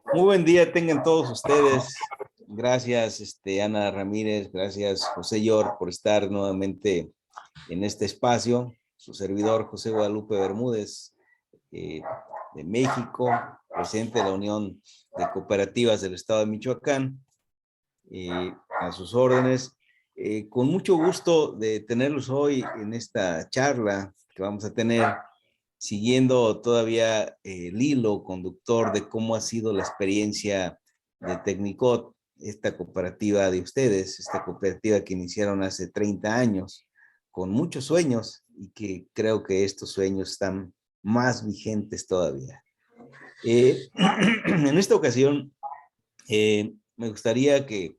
Muy buen día tengan todos ustedes. Gracias, Ana Ramírez, gracias, José Yor, por estar nuevamente en este espacio. Su servidor, José Guadalupe Bermúdez, de México, presidente de la Unión de Cooperativas del Estado de Michoacán, a sus órdenes. Con mucho gusto de tenerlos hoy en esta charla que vamos a tener, siguiendo todavía el hilo conductor de cómo ha sido la experiencia de Tecnicot, esta cooperativa de ustedes, esta cooperativa que iniciaron hace 30 años, con muchos sueños y que creo que estos sueños están más vigentes todavía. En esta ocasión, me gustaría que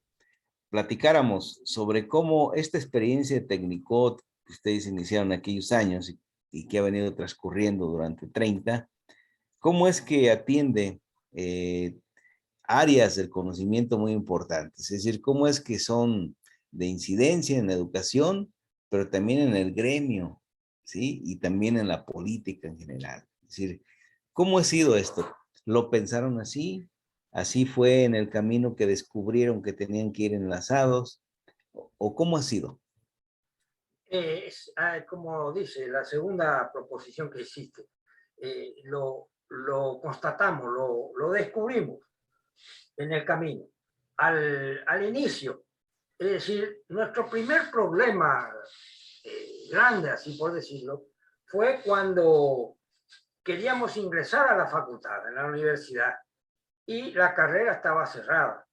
platicáramos sobre cómo esta experiencia de Tecnicot que ustedes iniciaron aquellos años y que ha venido transcurriendo durante 30, cómo es que atiende áreas del conocimiento muy importantes, es decir, cómo es que son de incidencia en la educación, pero también en el gremio, ¿sí? Y también en la política en general. Es decir, ¿cómo ha sido esto? ¿Lo pensaron así? ¿Así fue en el camino que descubrieron que tenían que ir enlazados? ¿O cómo ha sido? Como dice la segunda proposición que hiciste, lo constatamos, lo descubrimos en el camino. Al inicio, es decir, nuestro primer problema grande, así por decirlo, fue cuando queríamos ingresar a la facultad, en la universidad, y la carrera estaba cerrada.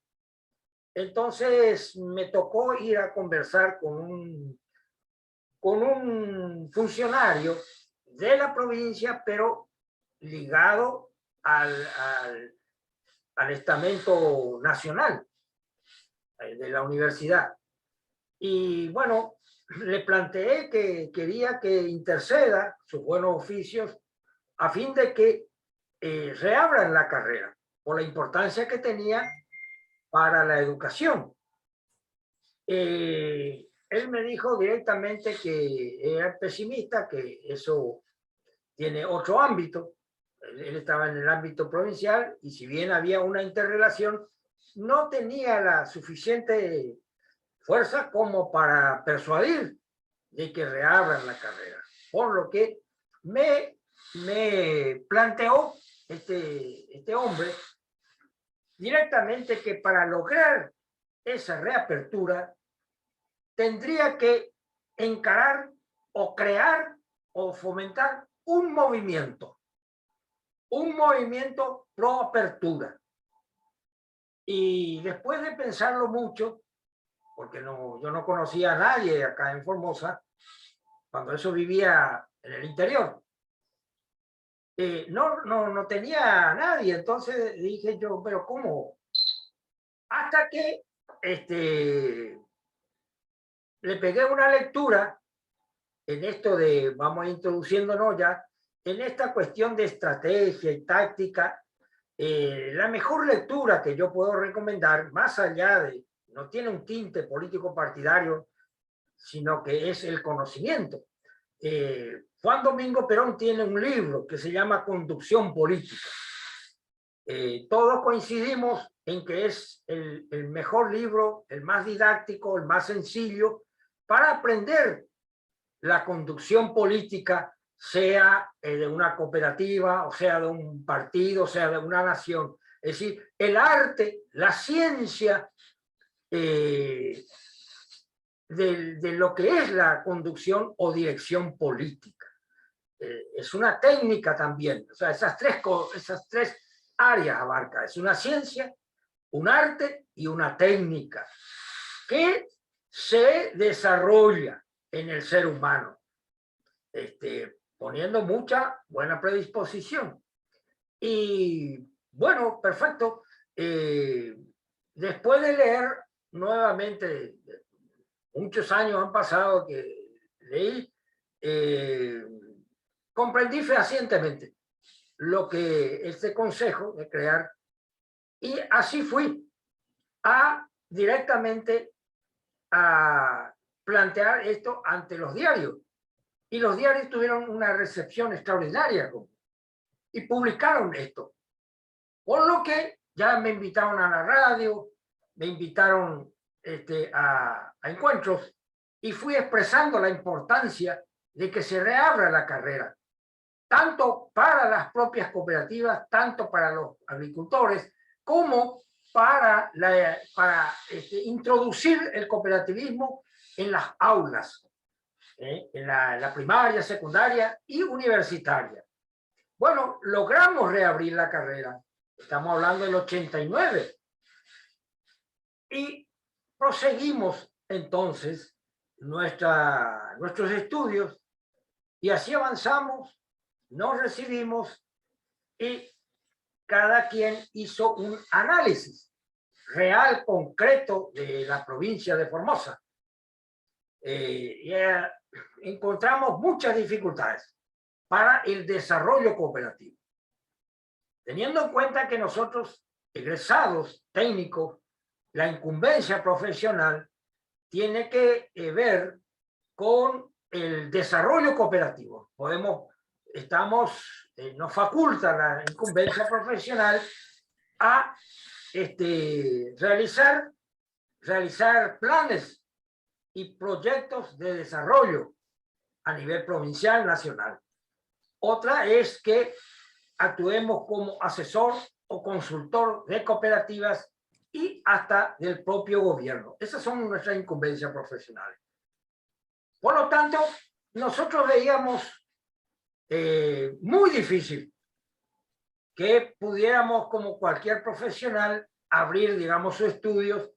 Entonces me tocó ir a conversar con un funcionario de la provincia, pero ligado al estamento nacional de la universidad. Y bueno, le planteé que quería que interceda sus buenos oficios a fin de que reabran la carrera, por la importancia que tenía para la educación. Él me dijo directamente que era pesimista, que eso tiene otro ámbito. Él estaba en el ámbito provincial y si bien había una interrelación, no tenía la suficiente fuerza como para persuadir de que reabran la carrera. Por lo que me planteó este hombre directamente que para lograr esa reapertura tendría que encarar o crear o fomentar un movimiento pro apertura. Y después de pensarlo mucho, porque yo no conocía a nadie acá en Formosa, cuando eso vivía en el interior, no tenía a nadie, entonces dije yo, pero ¿cómo? Hasta que le pegué una lectura en esto de, vamos introduciéndonos ya, en esta cuestión de estrategia y táctica. La mejor lectura que yo puedo recomendar, más allá de, no tiene un tinte político partidario, sino que es el conocimiento. Juan Domingo Perón tiene un libro que se llama Conducción Política. Todos coincidimos en que es el mejor libro, el más didáctico, el más sencillo, para aprender la conducción política, sea de una cooperativa, o sea de un partido, o sea de una nación. Es decir, el arte, la ciencia de lo que es la conducción o dirección política. Es una técnica también, o sea, esas tres áreas abarca. Es una ciencia, un arte y una técnica que se desarrolla en el ser humano, poniendo mucha buena predisposición. Y bueno, perfecto. Después de leer nuevamente, muchos años han pasado que leí, comprendí fehacientemente lo que este consejo de crear, y así fui directamente a plantear esto ante los diarios. Y los diarios tuvieron una recepción extraordinaria y publicaron esto. Por lo que ya me invitaron a la radio, me invitaron a encuentros y fui expresando la importancia de que se reabra la carrera, tanto para las propias cooperativas, tanto para los agricultores, como para introducir el cooperativismo en las aulas, en la primaria, secundaria y universitaria. Bueno, logramos reabrir la carrera. Estamos hablando del 89. Y proseguimos entonces nuestros estudios y así avanzamos, nos recibimos y cada quien hizo un análisis real, concreto de la provincia de Formosa. Encontramos muchas dificultades para el desarrollo cooperativo. Teniendo en cuenta que nosotros, egresados técnicos, la incumbencia profesional tiene que ver con el desarrollo cooperativo. Nos faculta la incumbencia profesional a realizar planes y proyectos de desarrollo a nivel provincial, nacional. Otra es que actuemos como asesor o consultor de cooperativas y hasta del propio gobierno. Esas son nuestras incumbencias profesionales. Por lo tanto, nosotros veíamos muy difícil que pudiéramos, como cualquier profesional, abrir, digamos, sus estudios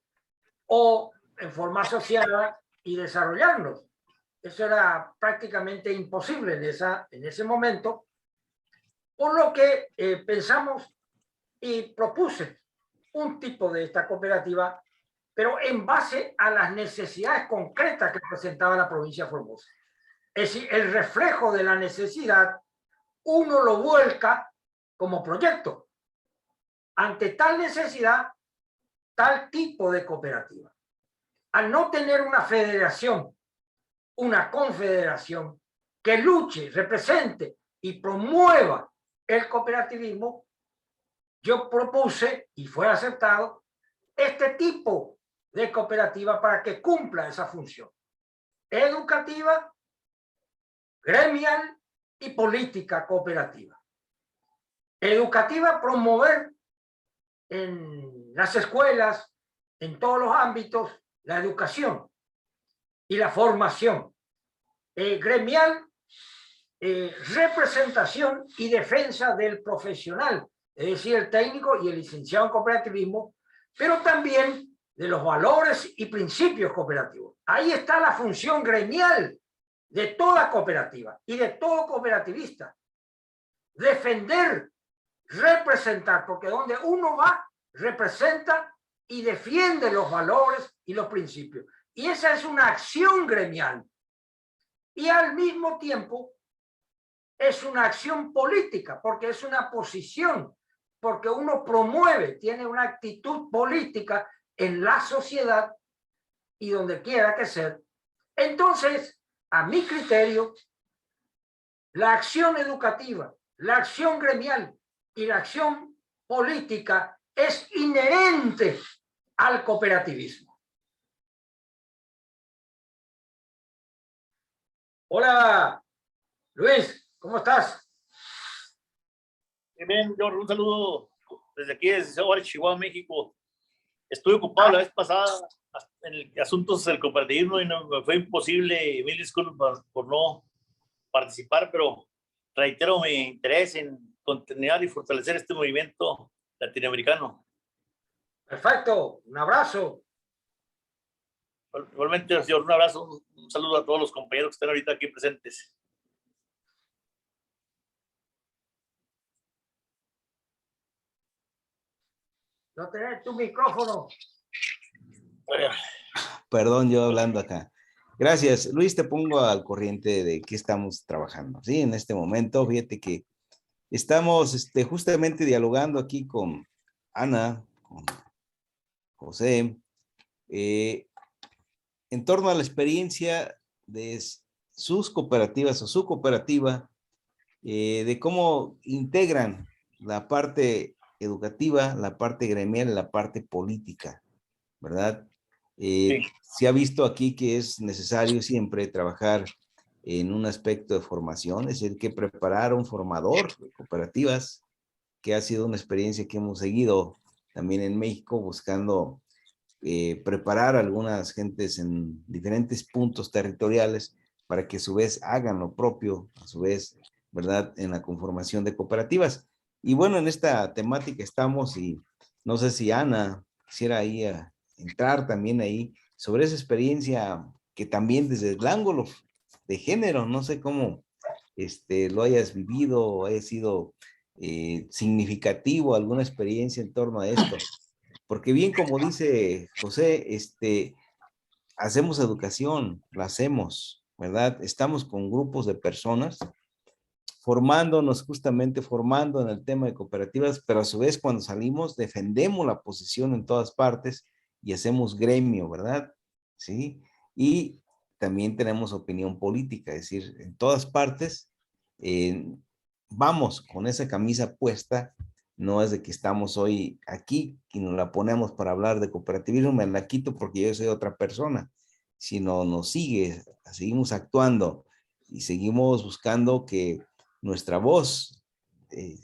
o en forma asociada y desarrollarlos. Eso era prácticamente imposible en ese momento, por lo que pensamos y propuse un tipo de esta cooperativa, pero en base a las necesidades concretas que presentaba la provincia de Formosa. Es decir, el reflejo de la necesidad, uno lo vuelca como proyecto. Ante tal necesidad, tal tipo de cooperativa. Al no tener una federación, una confederación que luche, represente y promueva el cooperativismo, yo propuse, y fue aceptado, este tipo de cooperativa para que cumpla esa función educativa, gremial y política cooperativa. Educativa, promover en las escuelas, en todos los ámbitos, la educación y la formación. Gremial, representación y defensa del profesional, es decir, el técnico y el licenciado en cooperativismo, pero también de los valores y principios cooperativos. Ahí está la función gremial de toda cooperativa y de todo cooperativista. Defender, representar, porque donde uno va, representa y defiende los valores y los principios. Y esa es una acción gremial. Y al mismo tiempo es una acción política, porque es una posición, porque uno promueve, tiene una actitud política en la sociedad y donde quiera que sea. Entonces, a mi criterio, la acción educativa, la acción gremial y la acción política es inherente al cooperativismo. Hola, Luis, ¿cómo estás? Bien, George, un saludo desde aquí, desde Chihuahua, México. Estuve ocupado la vez pasada en asuntos del cooperativismo y no, me fue imposible, mil disculpas por no participar, pero reitero mi interés en continuar y fortalecer este movimiento latinoamericano. Perfecto, un abrazo. Igualmente, señor, un abrazo, un saludo a todos los compañeros que están ahorita aquí presentes. No tenés tu micrófono. Perdón, yo hablando acá. Gracias. Luis, te pongo al corriente de qué estamos trabajando. Sí, en este momento, fíjate que estamos justamente dialogando aquí con Ana, con José, en torno a la experiencia de sus cooperativas o su cooperativa, de cómo integran la parte educativa, la parte gremial y la parte política, ¿verdad? Sí. Se ha visto aquí que es necesario siempre trabajar en un aspecto de formación, es decir, que preparar a un formador de cooperativas, que ha sido una experiencia que hemos seguido también en México, buscando preparar a algunas gentes en diferentes puntos territoriales para que a su vez hagan lo propio, a su vez, ¿verdad?, en la conformación de cooperativas. Y bueno, en esta temática estamos y no sé si Ana quisiera ahí entrar también ahí sobre esa experiencia que también desde el ángulo de género, no sé cómo lo hayas vivido o haya sido significativo alguna experiencia en torno a esto. Porque bien como dice José, hacemos educación, la hacemos, ¿verdad? Estamos con grupos de personas formándonos, justamente formando en el tema de cooperativas, pero a su vez cuando salimos defendemos la posición en todas partes y hacemos gremio, ¿verdad? ¿Sí? Y también tenemos opinión política, es decir, en todas partes vamos con esa camisa puesta, no es de que estamos hoy aquí y nos la ponemos para hablar de cooperativismo, me la quito porque yo soy otra persona, sino nos sigue, seguimos actuando y seguimos buscando que nuestra voz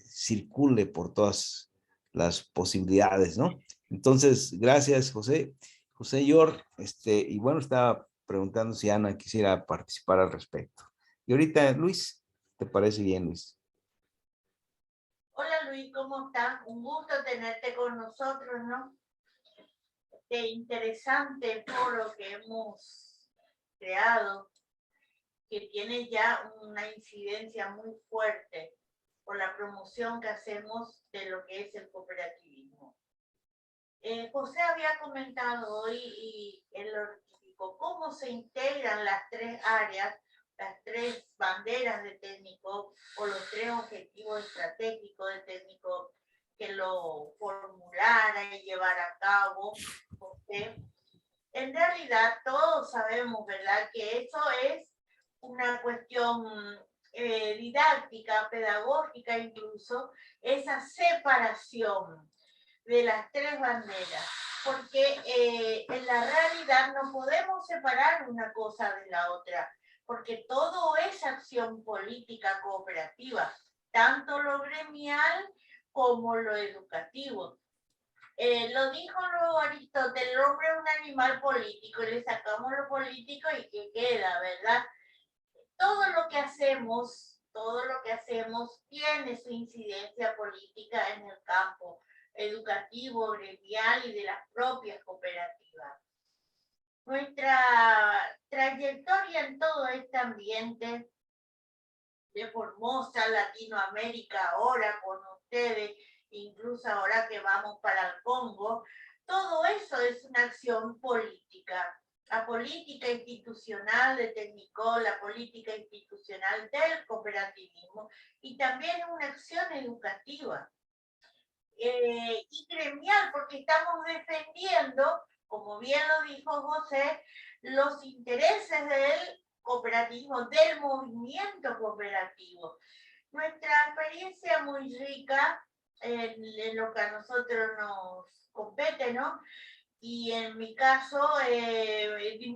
circule por todas las posibilidades, ¿no? Entonces, gracias, José. José Yor, y bueno, estaba preguntando si Ana quisiera participar al respecto. Y ahorita, Luis, ¿te parece bien, Luis? Hola Luis, ¿cómo estás? Un gusto tenerte con nosotros, ¿no? Este interesante foro que hemos creado, que tiene ya una incidencia muy fuerte por la promoción que hacemos de lo que es el cooperativismo. José había comentado hoy y él lo explicó cómo se integran las tres áreas, las tres banderas de técnico o los tres objetivos estratégicos de técnico que lo formulara y llevara a cabo José. En realidad todos sabemos, ¿verdad?, que eso es una cuestión didáctica, pedagógica incluso, esa separación de las tres banderas, porque en la realidad no podemos separar una cosa de la otra, porque todo es acción política cooperativa, tanto lo gremial como lo educativo. Lo dijo luego Aristóteles, el hombre es un animal político, y le sacamos lo político y ¿qué queda, verdad? Todo lo que hacemos tiene su incidencia política en el campo educativo, gremial y de las propias cooperativas. Nuestra trayectoria en todo este ambiente de Formosa, Latinoamérica, ahora con ustedes, incluso ahora que vamos para el Congo, todo eso es una acción política. La política institucional de Técnico, la política institucional del cooperativismo y también una acción educativa. Y gremial, porque estamos defendiendo, como bien lo dijo José, los intereses del cooperativismo, del movimiento cooperativo. Nuestra experiencia muy rica en lo que a nosotros nos compete, ¿no? Y en mi caso,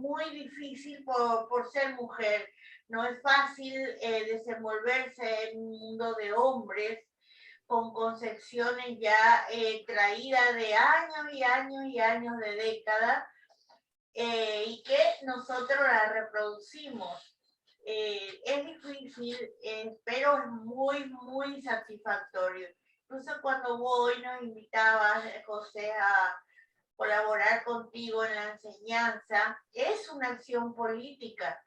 muy difícil por ser mujer. No es fácil desenvolverse en un mundo de hombres, con concepciones ya traídas de años y años y años de décadas, y que nosotros la reproducimos. Es difícil, pero es muy, muy satisfactorio. Incluso cuando voy, nos invitabas, José, a colaborar contigo en la enseñanza, es una acción política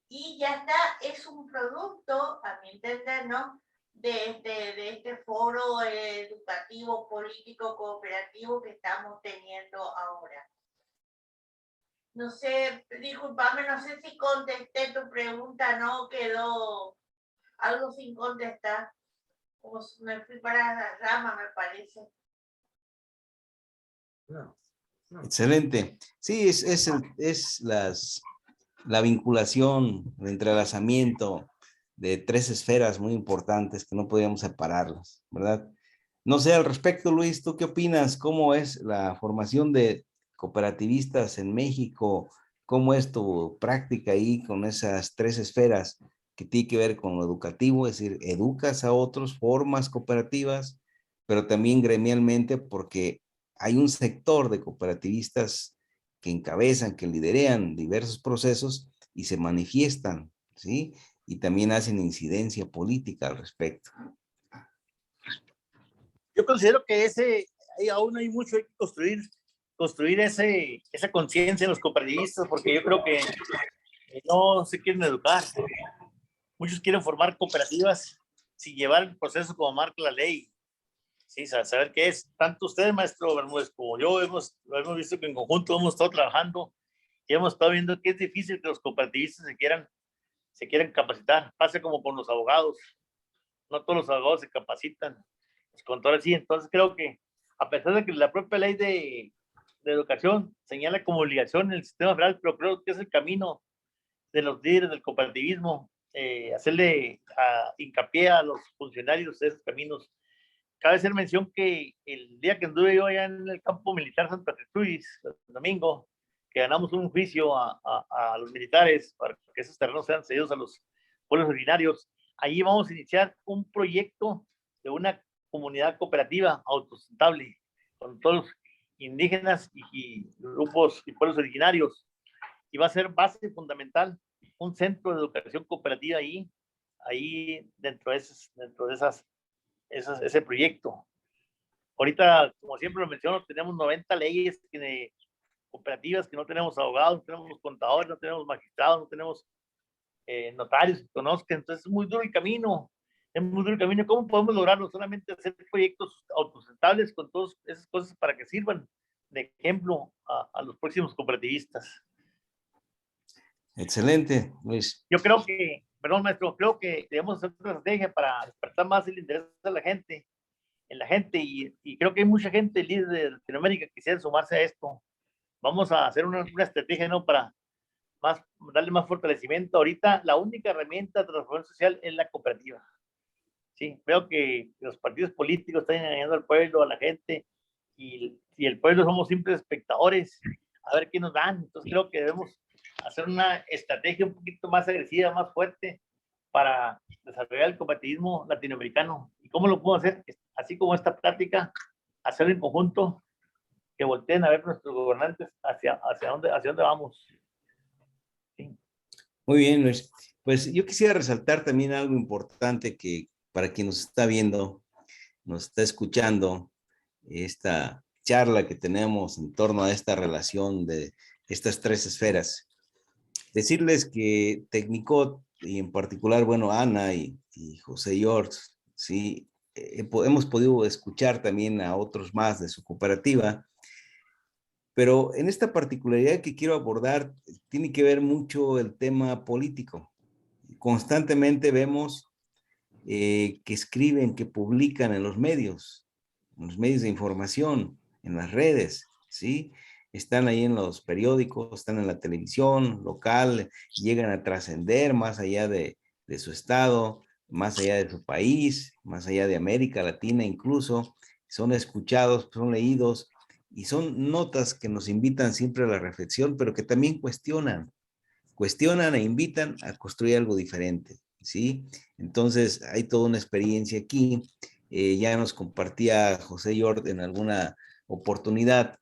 y ya está, es un producto, a mi entender, ¿no?, de este foro educativo, político, cooperativo que estamos teniendo ahora. No sé, discúlpame, no sé si contesté tu pregunta, ¿no? Quedó algo sin contestar. Como me fui para la rama, me parece. No. Excelente. Sí, es la vinculación, el entrelazamiento de tres esferas muy importantes que no podíamos separarlas, ¿verdad? No sé, al respecto, Luis, ¿tú qué opinas? ¿Cómo es la formación de cooperativistas en México? ¿Cómo es tu práctica ahí con esas tres esferas que tiene que ver con lo educativo? Es decir, educas a otros, formas cooperativas, pero también gremialmente, porque hay un sector de cooperativistas que encabezan, que liderean diversos procesos y se manifiestan, ¿sí? Y también hacen incidencia política al respecto. Yo considero que aún hay mucho que construir esa conciencia en los cooperativistas, porque yo creo que no se quieren educar. Muchos quieren formar cooperativas sin llevar el proceso como marca la ley. Sí, saber qué es. Tanto usted, maestro Bermúdez, como yo lo hemos visto que en conjunto hemos estado trabajando y hemos estado viendo que es difícil que los cooperativistas se quieran capacitar. Pasa como con los abogados. No todos los abogados se capacitan. Los contadores sí. Entonces creo que a pesar de que la propia ley de educación señala como obligación el sistema federal, pero creo que es el camino de los líderes del cooperativismo, hacerle hincapié a los funcionarios de esos caminos. Cabe hacer mención que el día que anduve yo allá en el campo militar Santa Gertrudis, el domingo, que ganamos un juicio a los militares para que esos terrenos sean cedidos a los pueblos originarios, allí vamos a iniciar un proyecto de una comunidad cooperativa autosustentable con todos los indígenas y grupos y pueblos originarios. Y va a ser base fundamental un centro de educación cooperativa ahí dentro de ese proyecto. Ahorita, como siempre lo menciono, tenemos 90 leyes cooperativas, que no tenemos abogados, no tenemos contadores, no tenemos magistrados, no tenemos notarios que conozcan. Entonces es muy duro el camino. Es muy duro el camino. ¿Cómo podemos lograrlo? Solamente hacer proyectos autosustentables con todas esas cosas para que sirvan de ejemplo a los próximos cooperativistas. Excelente, Luis. Yo creo que, perdón, maestro, creo que debemos hacer una estrategia para despertar más el interés de la gente, y creo que hay mucha gente líder de Latinoamérica que quisiera sumarse a esto. Vamos a hacer una estrategia, ¿no? Para darle más fortalecimiento. Ahorita la única herramienta de transformación social es la cooperativa. Sí, veo que los partidos políticos están engañando al pueblo, a la gente, y el pueblo somos simples espectadores, a ver qué nos dan. Entonces creo que debemos hacer una estrategia un poquito más agresiva, más fuerte, para desarrollar el cooperativismo latinoamericano. ¿Y cómo lo puedo hacer? Así como esta plática, hacerlo en conjunto, que volteen a ver nuestros gobernantes hacia dónde vamos. Sí. Muy bien, Luis. Pues yo quisiera resaltar también algo importante que para quien nos está viendo, nos está escuchando, esta charla que tenemos en torno a esta relación de estas tres esferas. Decirles que Tecnicot, y en particular, bueno, Ana y José George, sí, hemos podido escuchar también a otros más de su cooperativa, pero en esta particularidad que quiero abordar tiene que ver mucho el tema político. Constantemente vemos que escriben, que publican en los medios de información, en las redes, ¿sí? Están ahí en los periódicos, están en la televisión local, llegan a trascender más allá de su estado, más allá de su país, más allá de América Latina incluso, son escuchados, son leídos y son notas que nos invitan siempre a la reflexión, pero que también cuestionan e invitan a construir algo diferente, ¿sí? Entonces, hay toda una experiencia aquí. Ya nos compartía José Yord en alguna oportunidad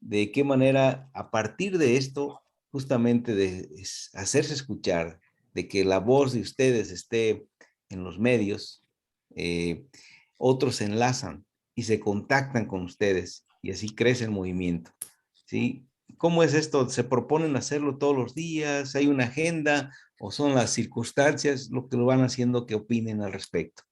de qué manera, a partir de esto, justamente de hacerse escuchar, de que la voz de ustedes esté en los medios, otros se enlazan y se contactan con ustedes y así crece el movimiento, ¿sí? ¿Cómo es esto? ¿Se proponen hacerlo todos los días? ¿Hay una agenda o son las circunstancias lo que lo van haciendo que opinen al respecto?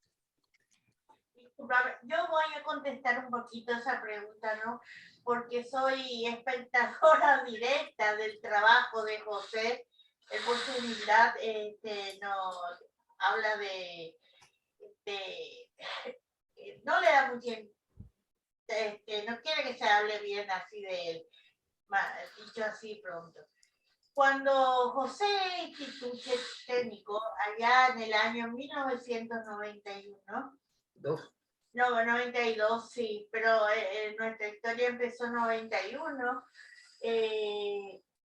Yo voy a contestar un poquito esa pregunta, ¿no? Porque soy espectadora directa del trabajo de José. En por su humildad nos habla no le da mucho, no quiere que se hable bien así de él, dicho así pronto. Cuando José instituye técnico, allá en el año 1991, No, 92 sí, pero nuestra historia empezó en 91.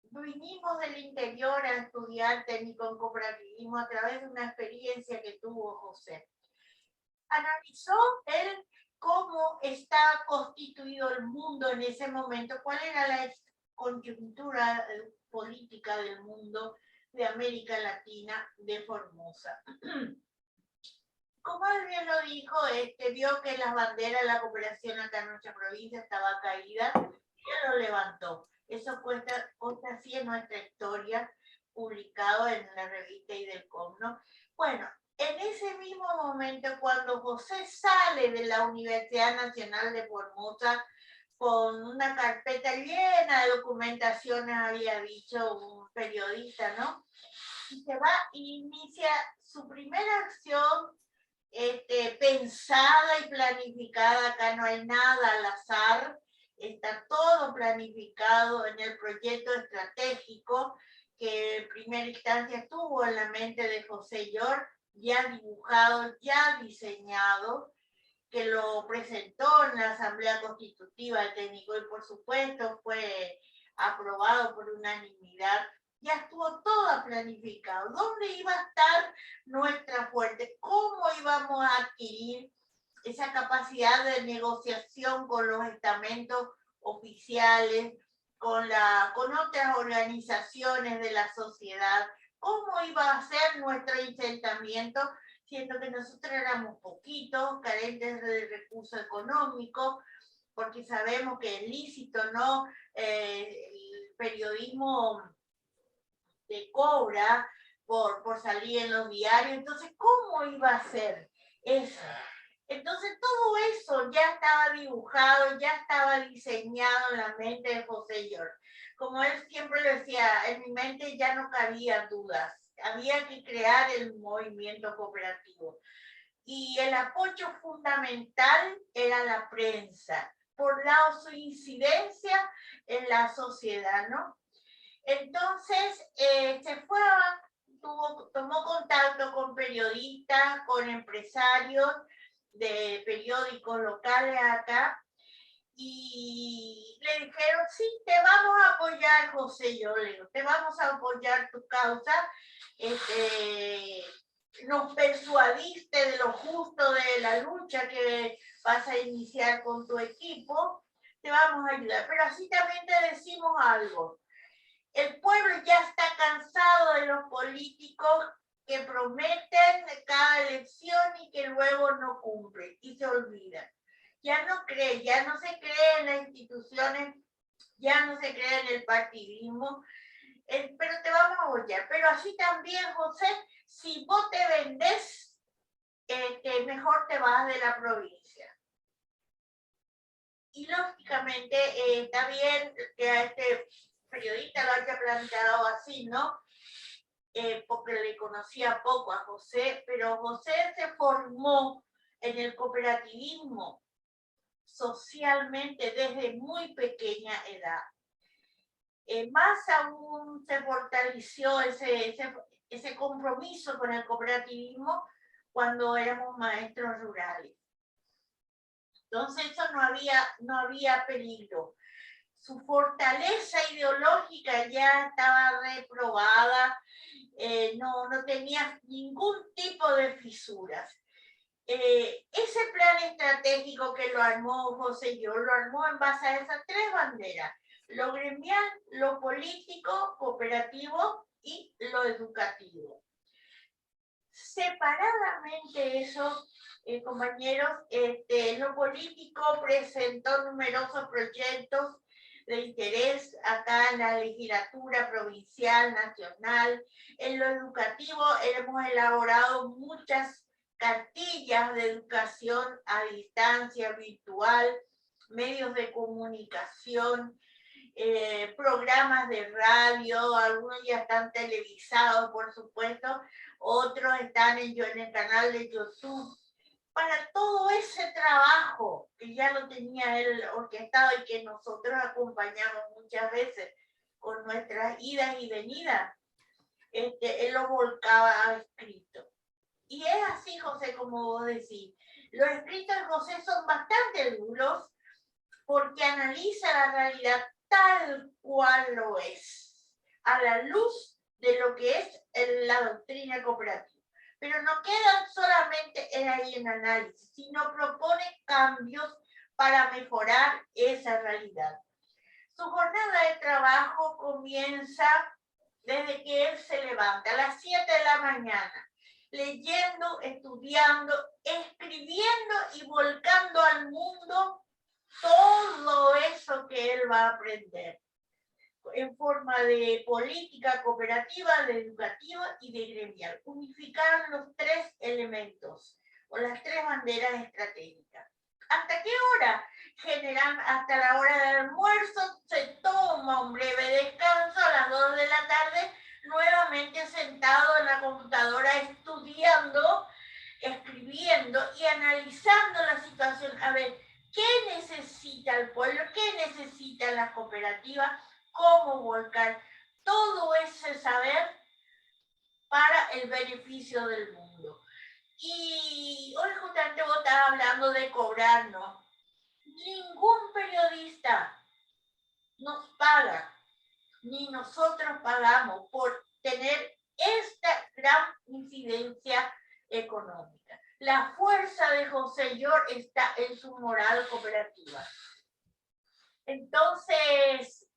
Vinimos del interior a estudiar técnico en cooperativismo a través de una experiencia que tuvo José. Analizó él cómo está constituido el mundo en ese momento, cuál era la coyuntura política del mundo de América Latina, de Formosa. Como él bien lo dijo, vio que las banderas de la cooperación acá en nuestra provincia estaba caída, y lo levantó. Eso cuesta así en nuestra historia, publicado en la revista Idelcom, ¿no? Bueno, en ese mismo momento, cuando José sale de la Universidad Nacional de Formosa con una carpeta llena de documentaciones, había dicho un periodista, ¿no? Y se va e inicia su primera acción pensada y planificada. Acá no hay nada al azar, está todo planificado en el proyecto estratégico que en primera instancia estuvo en la mente de José York, ya dibujado, ya diseñado, que lo presentó en la Asamblea Constitutiva del Técnico y por supuesto fue aprobado por unanimidad. Ya estuvo todo planificado. ¿Dónde iba a estar nuestra fuerte? ¿Cómo íbamos a adquirir esa capacidad de negociación con los estamentos oficiales, con otras organizaciones de la sociedad? ¿Cómo iba a ser nuestro enfrentamiento, siendo que nosotros éramos poquitos, carentes de recursos económicos, porque sabemos que es lícito, ¿no? El periodismo te cobra por salir en los diarios, entonces, ¿cómo iba a ser eso? Entonces, todo eso ya estaba dibujado, ya estaba diseñado en la mente de José York. Como él siempre lo decía, en mi mente ya no cabía dudas, había que crear el movimiento cooperativo. Y el apoyo fundamental era la prensa, por su incidencia en la sociedad, ¿no? Entonces, tomó contacto con periodistas, con empresarios de periódicos locales acá, y le dijeron, sí, te vamos a apoyar, José, yo le digo, te vamos a apoyar tu causa, nos persuadiste de lo justo de la lucha que vas a iniciar con tu equipo, te vamos a ayudar, pero así también te decimos algo. El pueblo ya está cansado de los políticos que prometen cada elección y que luego no cumplen y se olvidan. Ya no se cree en las instituciones, ya no se cree en el partidismo, pero te vamos a apoyar. Pero así también, José, si vos te vendés, mejor te vas de la provincia. Y lógicamente está bien que a este periodista lo haya planteado así, ¿no? Porque le conocía poco a José, pero José se formó en el cooperativismo socialmente desde muy pequeña edad. Más aún se fortaleció ese compromiso con el cooperativismo cuando éramos maestros rurales. Entonces eso no había peligro. Su fortaleza ideológica ya estaba reprobada, no tenía ningún tipo de fisuras. Ese plan estratégico que lo armó José York, lo armó en base a esas tres banderas: lo gremial, lo político, cooperativo y lo educativo. Separadamente eso, compañeros, lo político presentó numerosos proyectos de interés acá en la legislatura provincial, nacional. En lo educativo hemos elaborado muchas cartillas de educación a distancia, virtual, medios de comunicación, programas de radio, algunos ya están televisados, por supuesto, otros están en el canal de YouTube. Para todo ese trabajo que ya lo tenía él orquestado y que nosotros acompañamos muchas veces con nuestras idas y venidas, él lo volcaba a escrito. Y es así, José, como vos decís, Los escritos de José son bastante duros porque analiza la realidad tal cual lo es, a la luz de lo que es la doctrina cooperativa. Pero no quedan solamente ahí en análisis, sino propone cambios para mejorar esa realidad. Su jornada de trabajo comienza desde que él se levanta a las 7 de la mañana, leyendo, estudiando, escribiendo y volcando al mundo todo eso que él va a aprender en forma de política cooperativa, de educativa y de gremial. Unificar los tres elementos o las tres banderas estratégicas. ¿Hasta qué hora? Generan hasta la hora del almuerzo, se toma un breve descanso a las 2 de la tarde, nuevamente sentado en la computadora estudiando, escribiendo y analizando la situación. A ver, ¿qué necesita el pueblo? ¿Qué necesita la cooperativa? ¿Cómo volcar todo ese saber para el beneficio del mundo? Y hoy justamente vos estás hablando de cobrar, ¿no? Ningún periodista nos paga, ni nosotros pagamos por tener esta gran incidencia económica. La fuerza de José Yor está en su moral cooperativa. Entonces,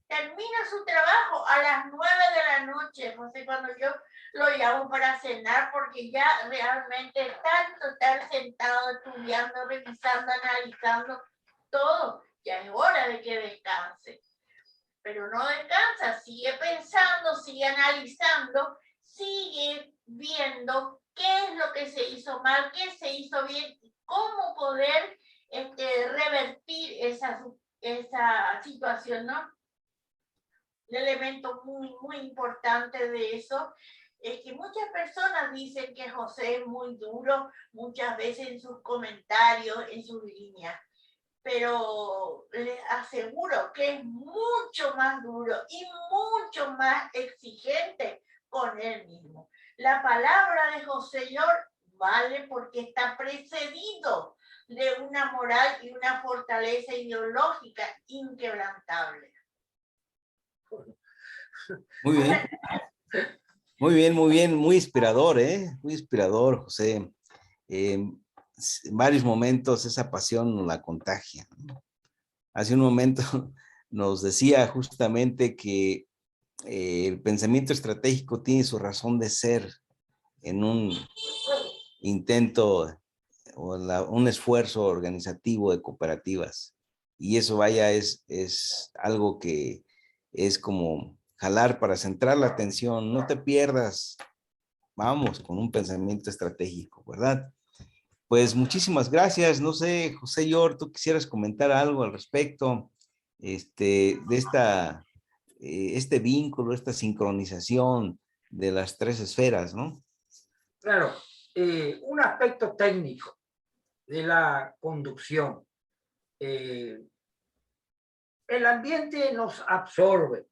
termina su trabajo a las 9 de la noche, no sé, cuando yo lo llamo para cenar, porque ya realmente tanto estar sentado estudiando, revisando, analizando todo, ya es hora de que descanse. Pero no descansa, sigue pensando, sigue analizando, sigue viendo qué es lo que se hizo mal, qué se hizo bien, y cómo poder revertir esa situación, ¿no? Un elemento muy, muy importante de eso es que muchas personas dicen que José es muy duro, muchas veces en sus comentarios, en sus líneas, pero les aseguro que es mucho más duro y mucho más exigente con él mismo. La palabra de José Yor vale porque está precedido de una moral y una fortaleza ideológica inquebrantable. Muy bien. Muy bien, muy bien, muy inspirador, ¿eh? Muy inspirador, José. En varios momentos esa pasión nos la contagia, ¿no? Hace un momento nos decía justamente que el pensamiento estratégico tiene su razón de ser en un intento o un esfuerzo organizativo de cooperativas. Y eso, vaya, es algo que es como jalar para centrar la atención. No te pierdas. Vamos con un pensamiento estratégico, ¿verdad? Pues muchísimas gracias. No sé, José Yor, ¿tú quisieras comentar algo al respecto de este vínculo, esta sincronización de las tres esferas, ¿no? Claro, un aspecto técnico de la conducción. El ambiente nos absorbe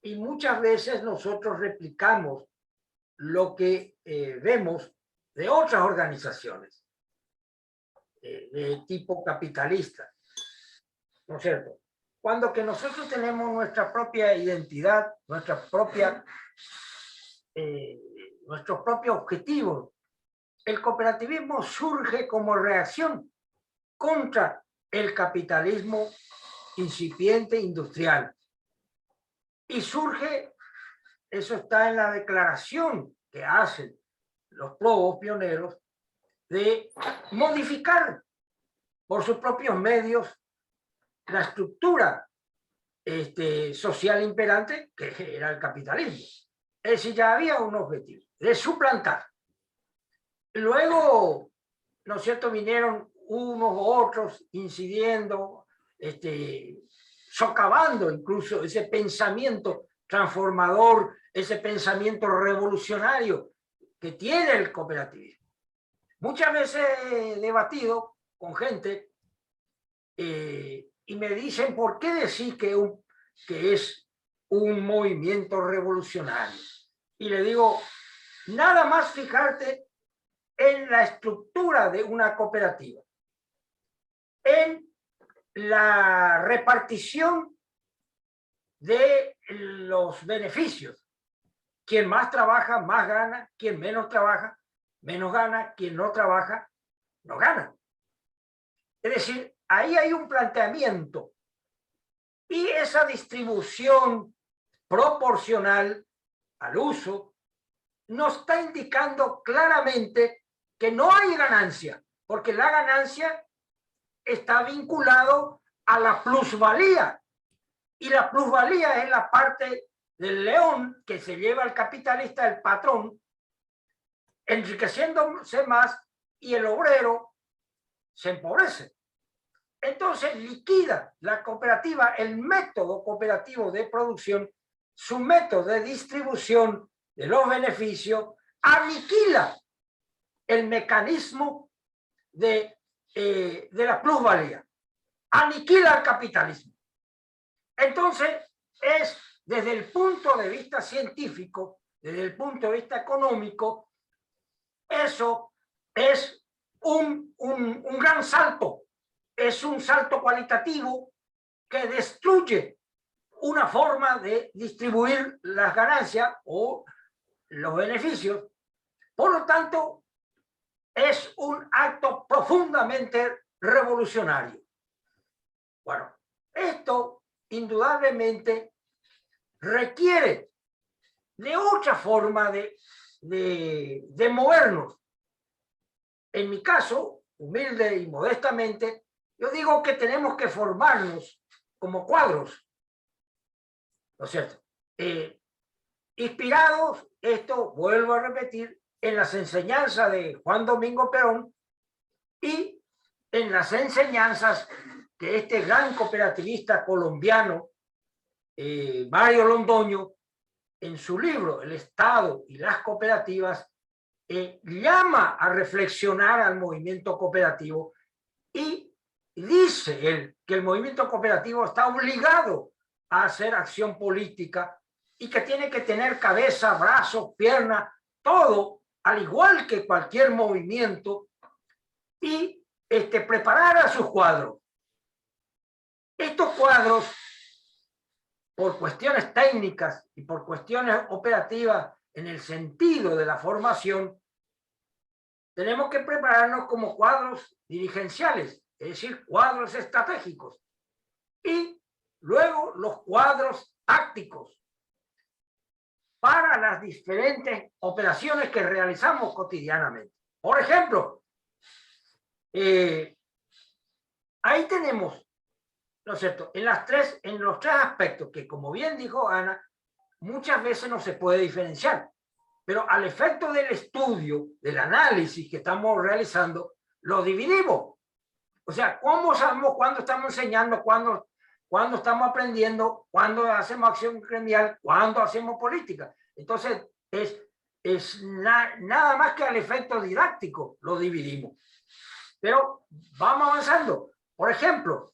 y muchas veces nosotros replicamos lo que vemos de otras organizaciones de tipo capitalista, ¿no es cierto? Cuando que nosotros tenemos nuestra propia identidad, nuestros propios objetivos. El cooperativismo surge como reacción contra el capitalismo incipiente industrial. Y surge, eso está en la declaración que hacen los probos pioneros, de modificar por sus propios medios la estructura social imperante que era el capitalismo. Es decir, ya había un objetivo, de suplantar. Luego, ¿no es cierto?, vinieron unos u otros incidiendo, socavando incluso ese pensamiento transformador, ese pensamiento revolucionario que tiene el cooperativismo. Muchas veces he debatido con gente y me dicen, ¿por qué decís que es un movimiento revolucionario? Y le digo, nada más fijarte en la estructura de una cooperativa, en la repartición de los beneficios. Quien más trabaja, más gana. Quien menos trabaja, menos gana. Quien no trabaja, no gana. Es decir, ahí hay un planteamiento. Y esa distribución proporcional al uso nos está indicando claramente que no hay ganancia, porque la ganancia está vinculado a la plusvalía. Y la plusvalía es la parte del león que se lleva al capitalista, el patrón, enriqueciéndose más, y el obrero se empobrece. Entonces liquida la cooperativa, el método cooperativo de producción, su método de distribución de los beneficios, aniquila el mecanismo de la plusvalía, aniquila el capitalismo. Entonces, es desde el punto de vista científico, desde el punto de vista económico, eso es un gran salto, es un salto cualitativo que destruye una forma de distribuir las ganancias o los beneficios. Por lo tanto, es un acto profundamente revolucionario. Bueno, esto indudablemente requiere de otra forma de movernos. En mi caso, humilde y modestamente, yo digo que tenemos que formarnos como cuadros, ¿no es cierto? Inspirados, esto vuelvo a repetir, en las enseñanzas de Juan Domingo Perón y en las enseñanzas que este gran cooperativista colombiano, Mario Londoño, en su libro El Estado y las cooperativas, llama a reflexionar al movimiento cooperativo y dice él que el movimiento cooperativo está obligado a hacer acción política y que tiene que tener cabeza, brazos, piernas, todo, al igual que cualquier movimiento, y preparar a sus cuadros. Estos cuadros, por cuestiones técnicas y por cuestiones operativas en el sentido de la formación, tenemos que prepararnos como cuadros dirigenciales, es decir, cuadros estratégicos, y luego los cuadros tácticos para las diferentes operaciones que realizamos cotidianamente. Por ejemplo, ahí tenemos, ¿no es cierto?, en los tres aspectos que, como bien dijo Ana, muchas veces no se puede diferenciar, pero al efecto del estudio, del análisis que estamos realizando, lo dividimos. O sea, ¿cómo sabemos cuándo estamos enseñando, cuándo estamos aprendiendo, cuándo hacemos acción gremial, cuándo hacemos política? Entonces, nada más que al efecto didáctico lo dividimos. Pero vamos avanzando. Por ejemplo,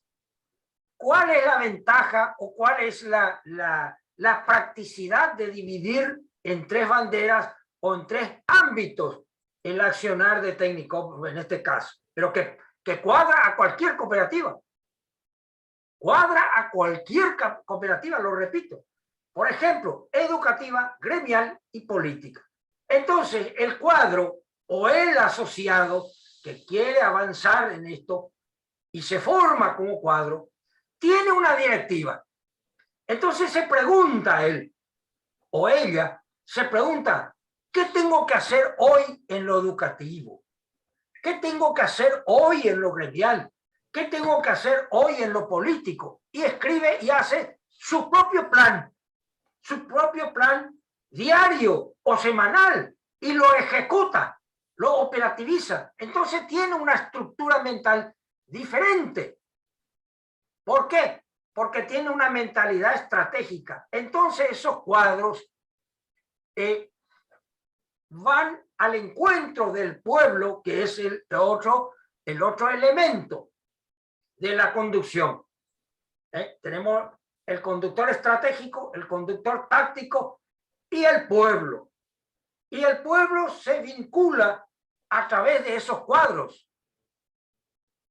¿cuál es la ventaja o cuál es la practicidad de dividir en tres banderas o en tres ámbitos el accionar de técnico, en este caso? Pero que cuadra a cualquier cooperativa. Cuadra a cualquier cooperativa, lo repito. Por ejemplo, educativa, gremial y política. Entonces, el cuadro o el asociado que quiere avanzar en esto y se forma como cuadro, tiene una directiva. Entonces se pregunta él o ella, se pregunta, ¿qué tengo que hacer hoy en lo educativo? ¿Qué tengo que hacer hoy en lo gremial? ¿Qué tengo que hacer hoy en lo político? Y escribe y hace su propio plan diario o semanal, y lo ejecuta, lo operativiza. Entonces tiene una estructura mental diferente. ¿Por qué? Porque tiene una mentalidad estratégica. Entonces esos cuadros van al encuentro del pueblo, que es el otro elemento de la conducción. Tenemos el conductor estratégico, el conductor táctico y el pueblo. Y el pueblo se vincula a través de esos cuadros,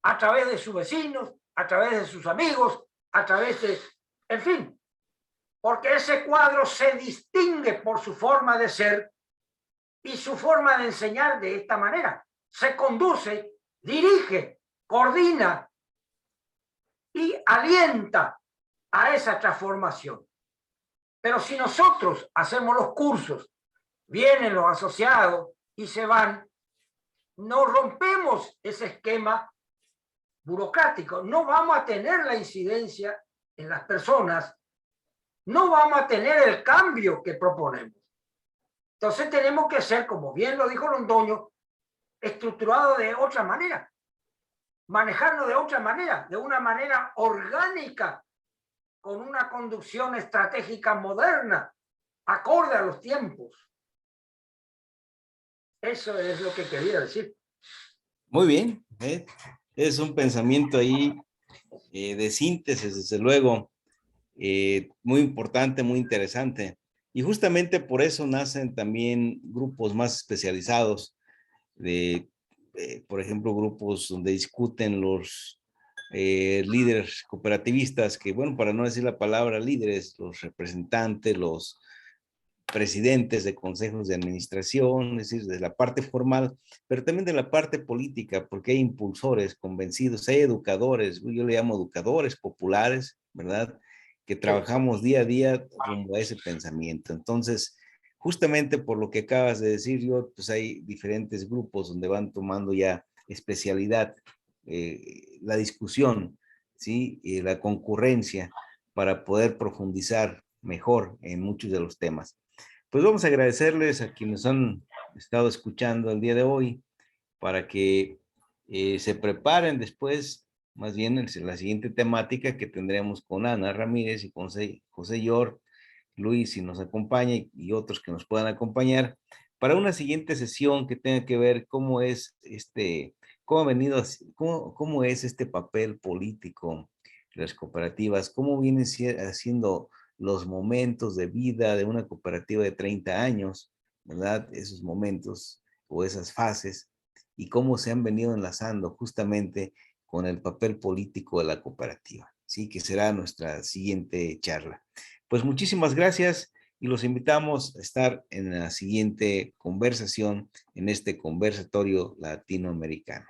a través de sus vecinos, a través de sus amigos, a través de, en fin, porque ese cuadro se distingue por su forma de ser y su forma de enseñar de esta manera. Se conduce, dirige, coordina y alienta a esa transformación. Pero si nosotros hacemos los cursos, vienen los asociados y se van, no rompemos ese esquema burocrático, no vamos a tener la incidencia en las personas, no vamos a tener el cambio que proponemos. Entonces tenemos que ser, como bien lo dijo Londoño, estructurado de otra manera, manejarlo de otra manera, de una manera orgánica, con una conducción estratégica moderna, acorde a los tiempos. Eso es lo que quería decir. Muy bien, es un pensamiento ahí de síntesis, desde luego, muy importante, muy interesante. Y justamente por eso nacen también grupos más especializados, por ejemplo, grupos donde discuten los líderes cooperativistas, que bueno, para no decir la palabra líderes, los representantes, los presidentes de consejos de administración, es decir, de la parte formal, pero también de la parte política, porque hay impulsores convencidos, hay educadores, yo le llamo educadores populares, ¿verdad? Que trabajamos día a día rumbo a ese pensamiento. Entonces, justamente por lo que acabas de decir, yo, pues hay diferentes grupos donde van tomando ya especialidad, la discusión, ¿sí? La concurrencia para poder profundizar mejor en muchos de los temas. Pues vamos a agradecerles a quienes han estado escuchando el día de hoy para que se preparen después, más bien en la siguiente temática que tendremos con Ana Ramírez y con José Yor, Luis, si nos acompaña, y otros que nos puedan acompañar, para una siguiente sesión que tenga que ver cómo es cómo ha venido, cómo es este papel político de las cooperativas, cómo vienen haciendo los momentos de vida de una cooperativa de 30 años, ¿verdad? Esos momentos o esas fases, y cómo se han venido enlazando justamente con el papel político de la cooperativa, ¿sí? Que será nuestra siguiente charla. Pues muchísimas gracias y los invitamos a estar en la siguiente conversación en este conversatorio latinoamericano.